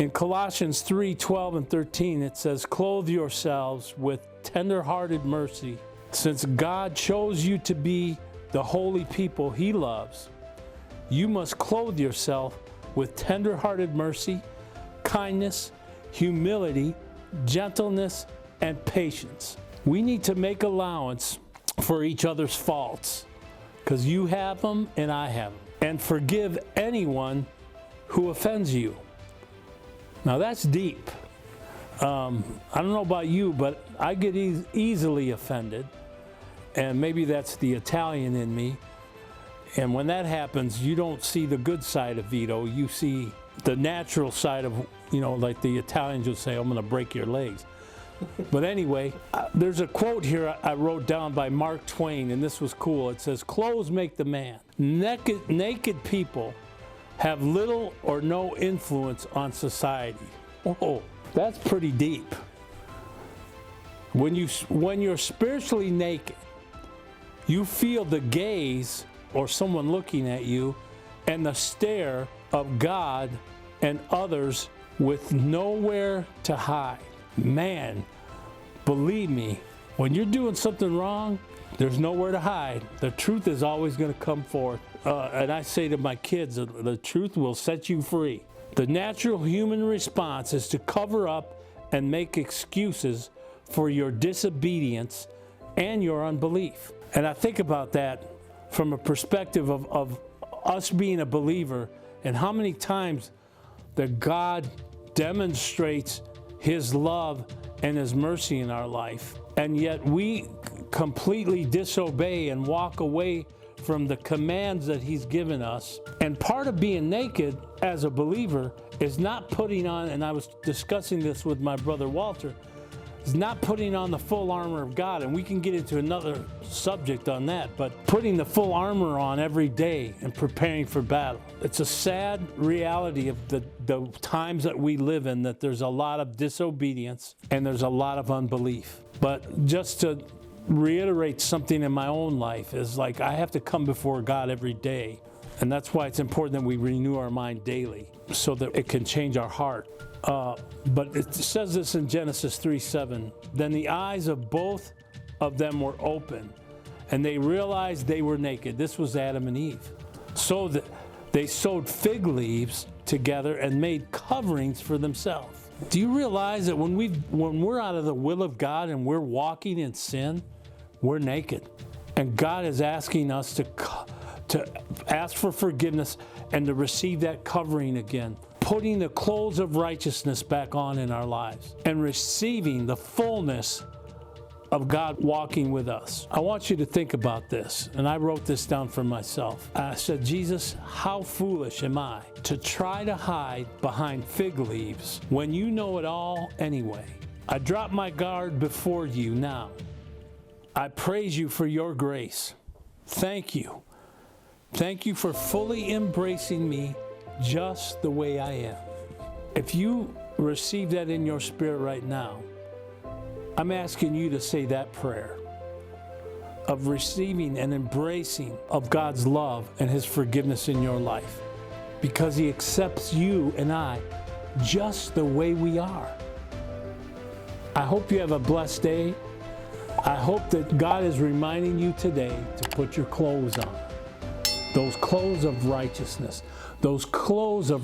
In Colossians 3:12 and 13, it says, "Clothe yourselves with tender-hearted mercy, since God chose you to be the holy people He loves. You must clothe yourself with tender-hearted mercy, kindness, humility, gentleness, and patience." We need to make allowance for each other's faults, because you have them and I have them, and forgive anyone who offends you. Now that's deep. I don't know about you, but I get easily offended, and maybe that's the Italian in me. And when that happens, you don't see the good side of Vito. You see the natural side of, like the Italians would say, "I'm going to break your legs." But anyway, there's a quote here I wrote down by Mark Twain, and this was cool. It says, "Clothes make the man. Naked people have little or no influence on society." Oh, that's pretty deep. When you're spiritually naked, you feel the gaze or someone looking at you and the stare of God and others with nowhere to hide. Man, believe me, when you're doing something wrong, there's nowhere to hide. The truth is always going to come forth. And I say to my kids, the truth will set you free. The natural human response is to cover up and make excuses for your disobedience and your unbelief. And I think about that from a perspective of us being a believer, and how many times that God demonstrates His love and His mercy in our life, and yet we completely disobey and walk away from the commands that He's given us. And part of being naked as a believer is not putting on, and I was discussing this with my brother Walter, is not putting on the full armor of God. And we can get into another subject on that, but putting the full armor on every day and preparing for battle. It's a sad reality of the times that we live in, that there's a lot of disobedience and there's a lot of unbelief. But just to reiterate something in my own life is, like, I have to come before God every day. And that's why it's important that we renew our mind daily so that it can change our heart. But it says this in Genesis 3:7, "Then the eyes of both of them were open, and they realized they were naked." This was Adam and Eve. So that they sewed fig leaves together and made coverings for themselves. Do you realize that when we're out of the will of God and we're walking in sin, we're naked? And God is asking us to ask for forgiveness and to receive that covering again, putting the clothes of righteousness back on in our lives and receiving the fullness of God walking with us. I want you to think about this, and I wrote this down for myself. I said, "Jesus, how foolish am I to try to hide behind fig leaves when you know it all anyway? I drop my guard before you now. I praise you for your grace. Thank you. Thank you for fully embracing me just the way I am." If you receive that in your spirit right now, I'm asking you to say that prayer of receiving and embracing of God's love and His forgiveness in your life, because He accepts you and I just the way we are. I hope you have a blessed day. I hope that God is reminding you today to put your clothes on. Those clothes of righteousness, those clothes of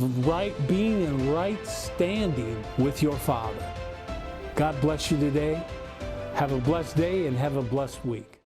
being in right standing with your Father. God bless you today. Have a blessed day and have a blessed week.